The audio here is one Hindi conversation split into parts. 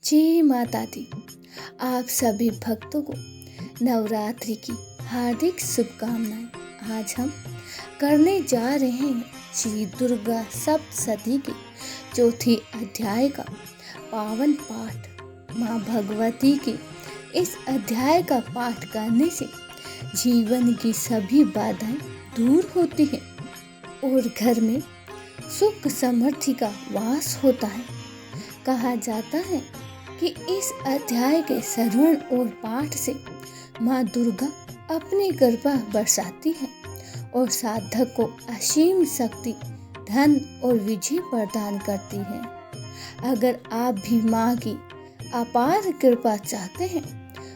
जय माता दी। आप सभी भक्तों को नवरात्रि की हार्दिक शुभकामनाएं। आज हम करने जा रहे हैं श्री दुर्गा सप्तशती के चौथे अध्याय का पावन पाठ। माँ भगवती के इस अध्याय का पाठ करने से जीवन की सभी बाधाएं दूर होती हैं और घर में सुख समृद्धि का वास होता है। कहा जाता है कि इस अध्याय के श्रवण और पाठ से माँ दुर्गा अपनी कृपा बरसाती है और साधक को असीम शक्ति, धन और विजय प्रदान करती है। अगर आप भी माँ की अपार कृपा चाहते हैं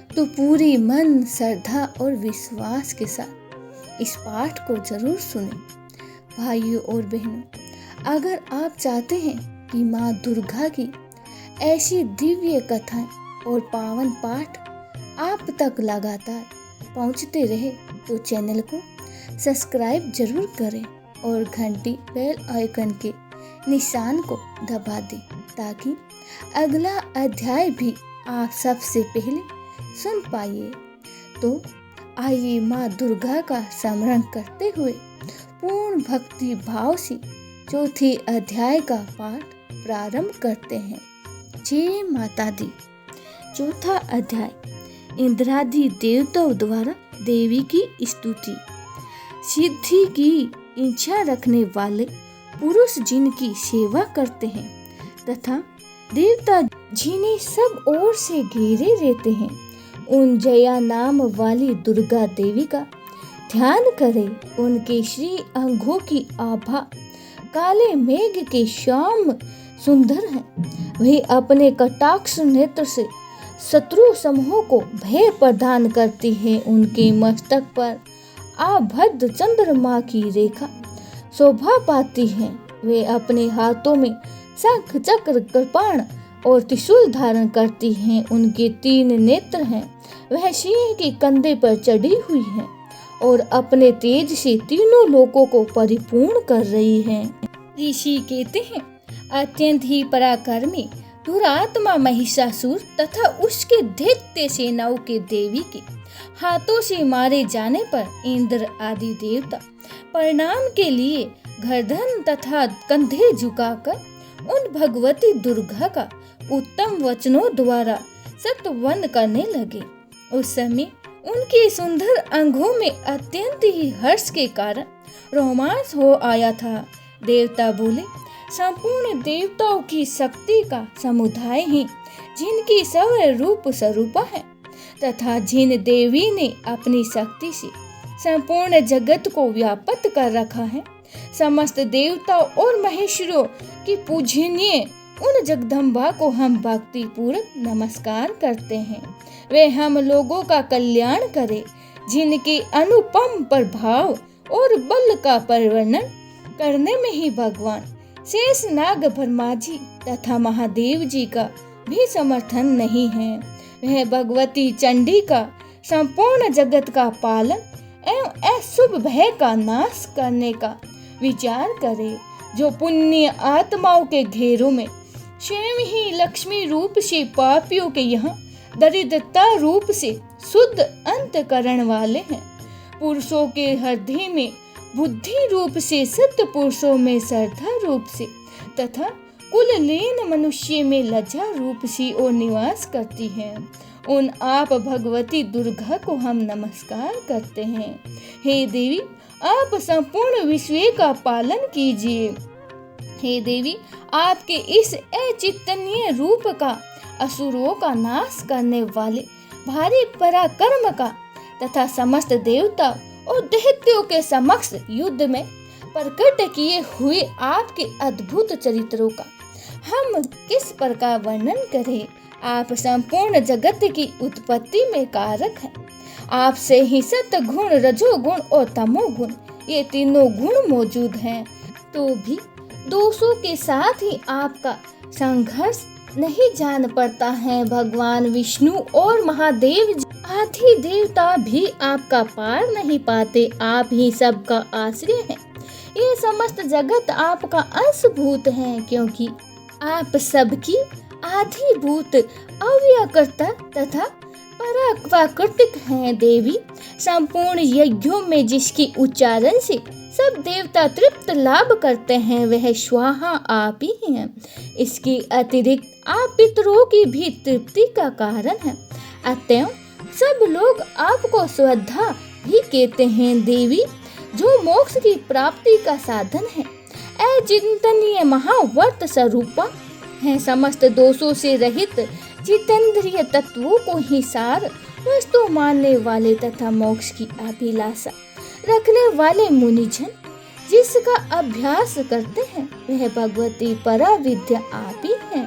तो पूरी मन, श्रद्धा और विश्वास के साथ इस पाठ को जरूर सुनें। भाइयों और बहनों, अगर आप चाहते हैं कि माँ दुर्गा की ऐसी दिव्य कथाएं और पावन पाठ आप तक लगातार पहुंचते रहे तो चैनल को सब्सक्राइब जरूर करें और घंटी बेल आइकन के निशान को दबा दें ताकि अगला अध्याय भी आप सबसे पहले सुन पाइए। तो आइए माँ दुर्गा का स्मरण करते हुए पूर्ण भक्ति भाव से चौथे अध्याय का पाठ प्रारंभ करते हैं। जय माता दी। चौथा अध्याय इंद्रादि देवताओं द्वारा देवी की स्तुति। सिद्धि की इच्छा रखने वाले पुरुष जिनकी सेवा करते हैं तथा देवता जिन्हें सब ओर से घेरे रहते हैं, उन जया नाम वाली दुर्गा देवी का ध्यान करें। उनके श्री अंगों की आभा काले मेघ के श्याम सुंदर है। वही अपने कटाक्ष नेत्र से शत्रु समूह को भय प्रदान करती है। उनके मस्तक पर आभद्र चंद्रमा की रेखा शोभा पाती है। वे अपने हाथों में शंख, चक्र, कृपाण और त्रिशूल धारण करती हैं। उनके 3 नेत्र हैं। वह सिंह के कंधे पर चढ़ी हुई है और अपने तेज से तीनों लोकों को परिपूर्ण कर रही है। ऋषि कहते हैं, अत्यंत ही पराक्रमी दुरात्मा महिषासुर तथा उसके दैत्य सेनाओं के देवी के हाथों से मारे जाने पर इंद्र आदि देवता प्रणाम के लिए गर्दन तथा कंधे झुकाकर उन भगवती दुर्गा का उत्तम वचनों द्वारा स्तवंदन करने लगे। उस समय उनके सुंदर अंगों में अत्यंत ही हर्ष के कारण रोमांच हो आया था। देवता बोले, संपूर्ण देवताओं की शक्ति का समुदाय है जिनकी सब रूप स्वरूपा है तथा जिन देवी ने अपनी शक्ति से संपूर्ण जगत को व्याप्त कर रखा है, समस्त देवताओं और महेश्वरों की पूजनीय उन जगदम्बा को हम भक्ति पूर्वक नमस्कार करते हैं। वे हम लोगों का कल्याण करे। जिनके अनुपम प्रभाव और बल का वर्णन करने में ही भगवान शेष नाग, ब्रह्मा जी तथा महादेव जी का भी समर्थन नहीं है। वह भगवती चंडी का संपूर्ण जगत का पालन एवं अशुभ भय का नाश करने का विचार करे। जो पुण्य आत्माओं के घेरों में स्वयं ही लक्ष्मी रूप से पापियों के यहाँ दरिद्रता रूप से शुद्ध अंतकरण वाले हैं। पुरुषों के हृदय में बुद्धि रूप से, सत्य पुरुषों में श्रद्धा रूप से तथा कुललीन मनुष्य में लज्जा रूप से और निवास करती हैं। उन आप भगवती दुर्गा को हम नमस्कार करते हैं। हे देवी, आप संपूर्ण विश्व का पालन कीजिए। हे देवी, आपके इस अचिंतनीय रूप का असुरों का नाश करने वाले भारी पराक्रम का तथा समस्त देवता और दैत्यों के समक्ष युद्ध में प्रकट किए हुए आपके अद्भुत चरित्रों का हम किस प्रकार वर्णन करें। आप संपूर्ण जगत की उत्पत्ति में कारक हैं। आपसे ही सत्य गुण, रजोगुण और तमोगुण ये तीनों गुण मौजूद हैं, तो भी दोषों के साथ ही आपका संघर्ष नहीं जान पड़ता है। भगवान विष्णु और महादेव आदि देवता भी आपका पार नहीं पाते। आप ही सबका आश्रय हैं। ये समस्त जगत आपका अंशभूत है, क्योंकि आप सबकी आधिभूत अव्यकर्ता तथा प्राकृतिक हैं देवी। संपूर्ण यज्ञों में जिसकी उच्चारण से सब देवता तृप्त लाभ करते हैं वह स्वाहा आप ही हैं। इसके अतिरिक्त आप पितरों की भी तृप्ति का कारण है। अतएव सब लोग आपको श्रद्धा भी कहते हैं देवी, जो मोक्ष की प्राप्ति का साधन है। अचिंतनीय महाव्रत स्वरूपा है, समस्त दोषों से रहित जितेंद्रिय तत्वों को ही सार वस्तु मानने वाले तथा मोक्ष की अभिलाषा रखने वाले मुनिजन जिसका अभ्यास करते हैं वह भगवती परा विद्या आप ही हैं।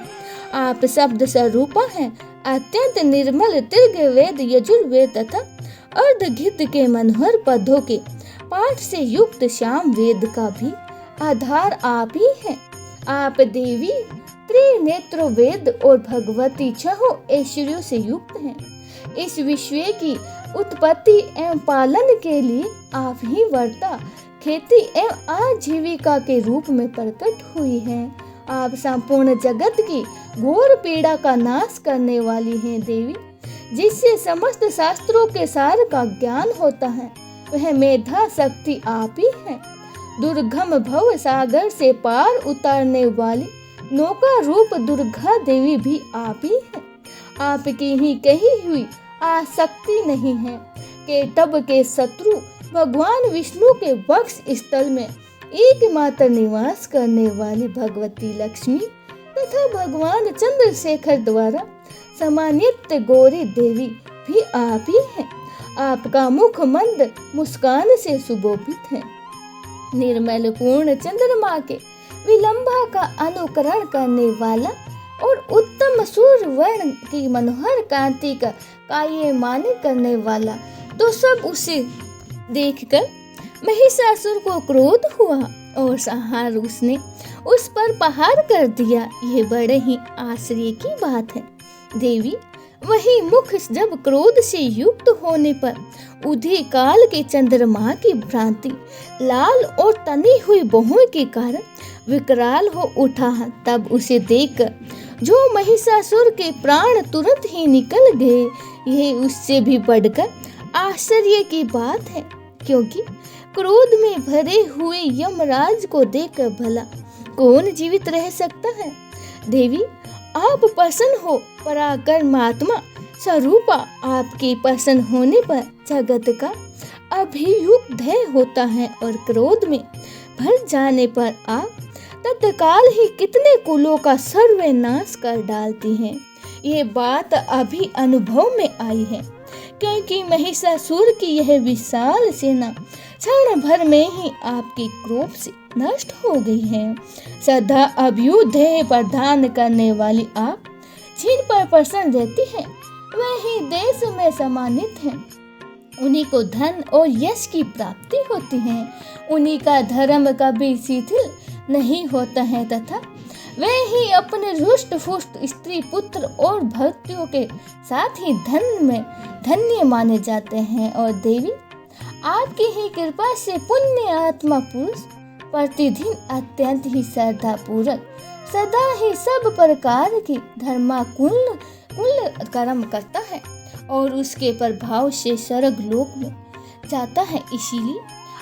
आप शब्द स्वरूपा हैं, अत्यंत निर्मल तीर्घ वेद यजुर्वेद तथा अर्धगीत के मनोहर पदों के पाठ से युक्त श्याम वेद का भी आधार आप ही हैं। आप देवी त्रिनेत्र वेद और भगवती छहों ऐश्वर्यों से युक्त हैं। इस विश्व की उत्पत्ति एवं पालन के लिए आप ही वर्ता खेती एवं आजीविका के रूप में प्रकट हुई हैं। आप संपूर्ण जगत की घोर पीड़ा का नाश करने वाली हैं देवी, जिससे समस्त शास्त्रों के सार का ज्ञान होता है वह मेधा शक्ति आप ही है। दुर्गम भव सागर से पार उतारने वाली नौका रूप दुर्गा देवी भी आप ही है। आपकी ही कही हुई आसक्ति नहीं है कि तब के शत्रु भगवान विष्णु के वक्ष स्थल में एकमात्र निवास करने वाली भगवती लक्ष्मी तथा भगवान चंद्रशेखर द्वारा सम्मानित गौरी देवी भी आप ही हैं। आपका मुख मंद मुस्कान से सुशोभित है। निर्मल पूर्ण चंद्रमा के विलंबा का अनुकरण करने वाला और उत्तम सूर्य वर्ण की मनोहर कांति का कायमान करने वाला, तो सब उसे देखकर महिषासुर को क्रोध हुआ और संहार उसने उस पर प्रहार कर दिया। यह बड़े ही आश्चर्य की बात है देवी। वही मुख जब क्रोध से युक्त होने पर उदय काल के चंद्रमा की भ्रांति लाल और तनी हुई बहुओं के कारण विकराल हो उठा, तब उसे देखकर जो महिषासुर के प्राण तुरंत ही निकल गए। यह उससे भी बढ़कर आश्चर्य की बात है, क्योंकि क्रोध में भरे हुए यमराज को देखकर भला कौन जीवित रह सकता है। देवी आप प्रसन्न हो, पराक्रमात्मा स्वरूपा आपके प्रसन्न होने पर जगत का अभियुक्त होता है और क्रोध में भर जाने पर आप तत्काल ही कितने कुलों का सर्वनाश कर डालती हैं। ये बात अभी अनुभव में आई है, क्योंकि महिषासुर की यह विशाल सेना क्षण भर में ही आपके क्रोध से नष्ट हो गई है। सदा अभ्युदय प्रदान करने वाली आप जिन पर प्रसन्न रहती हैं वही देश में सम्मानित हैं। उन्हीं को धन और यश की प्राप्ति होती है। उन्हीं का धर्म कभी शिथिल नहीं होता है तथा वे ही अपने रुष्ट फुष्ट स्त्री पुत्र और भक्तियों के साथ ही धन में धन्य माने जाते हैं। और देवी आपकी ही कृपा से पुण्य आत्मा पुरुष प्रतिदिन अत्यंत ही श्रद्धा पूर्वक सदा ही सब प्रकार की धर्माकुल कर्म करता है और उसके प्रभाव से स्वर्ग लोक में जाता है। इसीलिए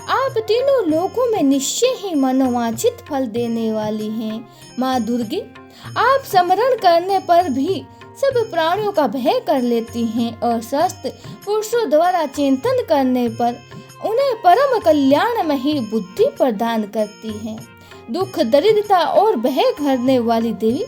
आप तीनों लोकों में निश्चय ही मनोवांछित फल देने वाली हैं। माँ दुर्गे आप स्मरण करने पर भी सब प्राणियों का भय कर लेती हैं और स्वस्थ पुरुषों द्वारा चिंतन करने पर उन्हें परम कल्याण में ही बुद्धि प्रदान करती हैं। दुख दरिद्रता और भय करने वाली देवी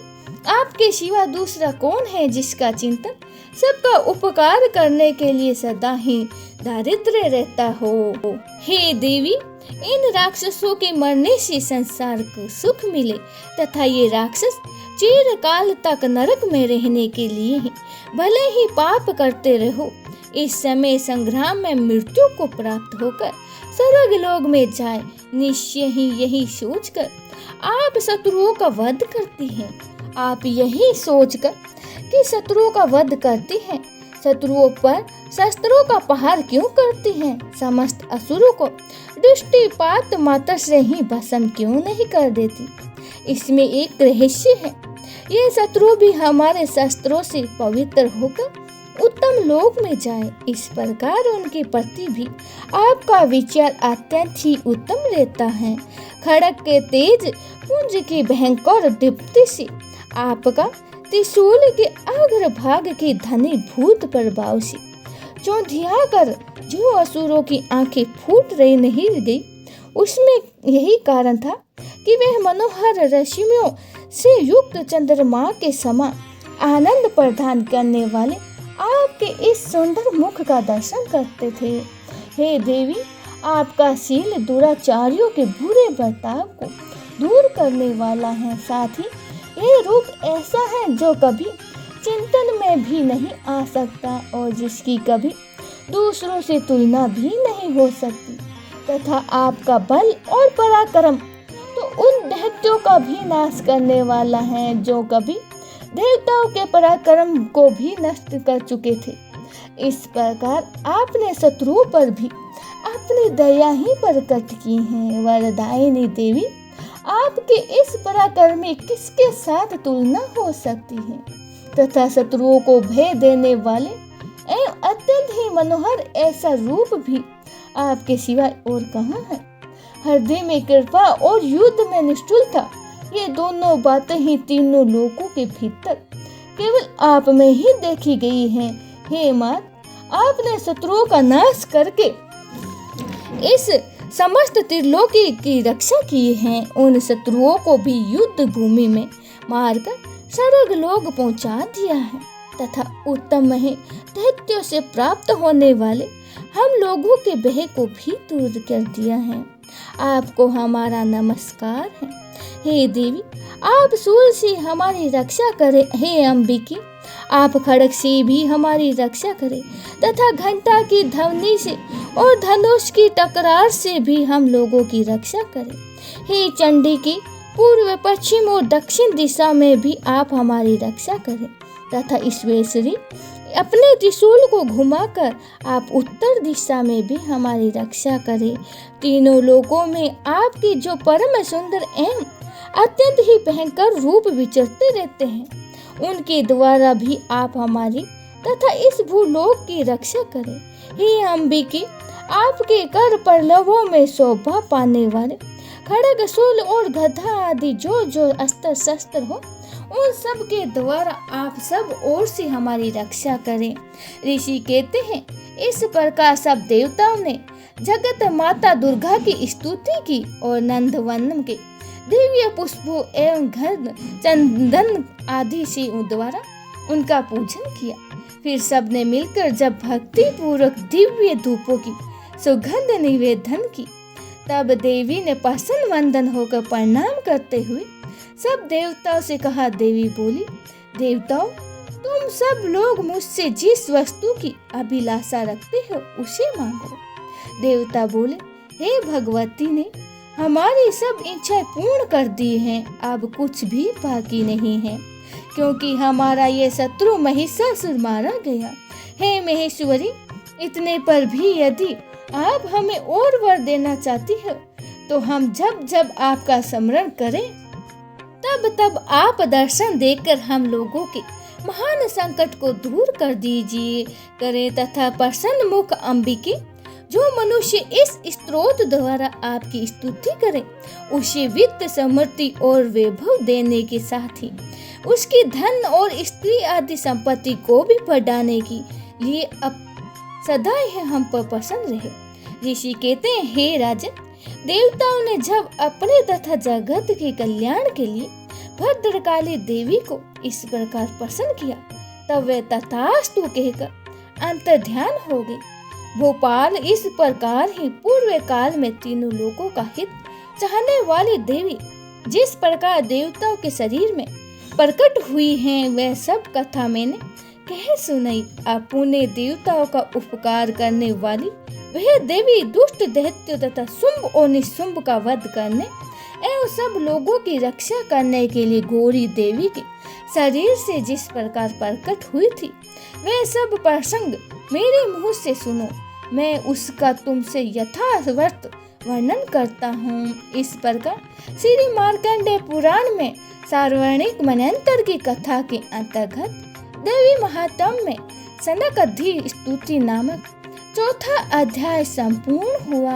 आपके सिवा दूसरा कौन है जिसका चिंतन सबका उपकार करने के लिए सदा ही दारिद्र्य रहता हो। हे देवी इन राक्षसों के मरने से संसार को सुख मिले तथा ये राक्षस चिरकाल तक नरक में रहने के लिए ही भले ही पाप करते रहो, इस समय संग्राम में मृत्यु को प्राप्त होकर स्वर्ग लोक में जाए। निश्चय ही यही सोचकर आप शत्रुओं का वध करती हैं। आप यही सोचकर कि शत्रुओं का वध करती हैं, शत्रुओं पर शस्त्रों का प्रहार क्यों करती हैं, समस्त असुरों को दृष्टिपात मात्र से ही भस्म क्यों नहीं कर देती। इसमें एक रहस्य है ये शत्रु भी हमारे शस्त्रों से पवित्र होकर उत्तम लोक में जाए। इस प्रकार उनके प्रति भी आपका विचार अत्यंत ही उत्तम रहता है। खड़ग के तेज पुंज की भयंकर दीप्ति से आपका त्रिशूल के अग्रभाग के धनी भूत प्रभाव से चौंधिया कर जो असुरों की आंखें फूट रही नहीं गई, उसमें यही कारण था कि वह मनोहर रश्मियों से युक्त चंद्रमा के समान आनंद प्रदान करने वाले आपके इस सुंदर मुख का दर्शन करते थे। हे देवी, आपका शील दुराचारियों के बुरे बर्ताव को दूर करने वाला है। साथ ही ये रूप ऐसा है जो कभी चिंतन में भी नहीं आ सकता और जिसकी कभी दूसरों से तुलना भी नहीं हो सकती, तथा आपका बल और पराक्रम तो उन दैत्यों का भी नाश करने वाला है जो कभी देवताओं के पराक्रम को भी नष्ट कर चुके थे। इस प्रकार आपने शत्रुओं पर भी अपनी दया ही प्रकट की है। वरदायिनी देवी, आपके इस पराक्रमी किसके साथ तुलना हो सकती है, तथा शत्रुओं को भय देने वाले एवं अत्यंत ही मनोहर ऐसा रूप भी आपके सिवाय और कहाँ है। हृदय में कृपा और युद्ध में निष्ठुरता, ये दोनों बातें ही तीनों लोकों के भीतर केवल आप में ही देखी गई हैं। हे मात, आपने शत्रुओं का नाश करके इस समस्त त्रिलोकी की रक्षा की है। उन शत्रुओं को भी युद्ध भूमि में मारकर स्वर्ग लोक पहुंचा दिया है, तथा उत्तम है दैत्यों से प्राप्त होने वाले हम लोगों के भय को भी दूर कर दिया है। आपको हमारा नमस्कार है। हे देवी, आप सूल से हमारी रक्षा करें। हे अंबिके, आप खड़ग से भी हमारी रक्षा करें, तथा घंटा की ध्वनि से और धनुष की टकरार से भी हम लोगों की रक्षा करें। हे चंडी की पूर्व, पश्चिम और दक्षिण दिशा में भी आप हमारी रक्षा करें, तथा ईश्वरी अपने त्रिशूल को घुमाकर आप उत्तर दिशा में भी हमारी रक्षा करें। तीनों लोकों में आपकी जो परम सुंदर एवं अत्यंत ही भयंकर रूप विचरते रहते हैं, उनके द्वारा भी आप हमारी तथा इस भूलोक की रक्षा करें। हे अंबिके, आपके कर पल्लवों में शोभा पाने वाले खड़ग, शूल और गदा आदि जो अस्त्र शस्त्र हो, उन सब के द्वारा आप सब ओर से हमारी रक्षा करें। ऋषि कहते हैं, इस प्रकार सब देवताओं ने जगत माता दुर्गा की स्तुति की और नंदवन के दिव्य पुष्पों एवं घृत, चंदन आदि से द्वारा उनका पूजन किया। फिर सब ने मिलकर जब भक्ति पूर्वक दिव्य धूपों की सुगंध निवेदन की, तब देवी ने प्रसन्न वंदन होकर प्रणाम करते हुए सब देवताओं से कहा। देवी बोली, देवताओं, तुम सब लोग मुझसे जिस वस्तु की अभिलाषा रखते हो उसे मांगो। देवता बोले, हे भगवती ने हमारी सब इच्छाएं पूर्ण कर दी हैं, अब कुछ भी बाकी नहीं है, क्योंकि हमारा ये शत्रु महिषासुर मारा गया। हे महेश्वरी, इतने पर भी यदि आप हमें और वर देना चाहती हो, तो हम जब जब आपका स्मरण करें तब तब आप दर्शन देकर हम लोगों के महान संकट को दूर कर दीजिए करें, तथा प्रसन्न मुख अंबिके, जो मनुष्य इस स्तोत्र द्वारा आपकी स्तुति करे, उसे वित्त, समृद्धि और वैभव देने के साथ ही उसकी धन और स्त्री आदि संपत्ति को भी बढ़ाने के लिए अब सदा ही हम पर प्रसन्न रहे। ऋषि कहते हैं, हे राजन, देवताओं ने जब अपने तथा जगत के कल्याण के लिए भद्रकाली देवी को इस प्रकार प्रसन्न किया, तब वे तथास्तु कहकर अंतर्ध्यान हो गई। भोपाल इस प्रकार ही पूर्व काल में तीनों लोगों का हित चाहने वाली देवी जिस प्रकार देवताओं के शरीर में प्रकट हुई हैं, वह सब कथा मैंने कह सुनाई। अपने देवताओं का उपकार करने वाली वह देवी दुष्ट दैत्य तथा शुंभ और निशुंभ का वध करने एवं सब लोगों की रक्षा करने के लिए गौरी देवी के शरीर से जिस प्रकार प्रकट हुई थी, वह सब प्रसंग मेरे मुंह से सुनो। मैं उसका तुमसे यथावत वर्णन करता हूँ। इस प्रकार श्री मार्कंडेय पुराण में सार्वजनिक मनयंत्र की कथा के अंतर्गत देवी महात्म्य में सनकादिक स्तुति नामक चौथा अध्याय संपूर्ण हुआ।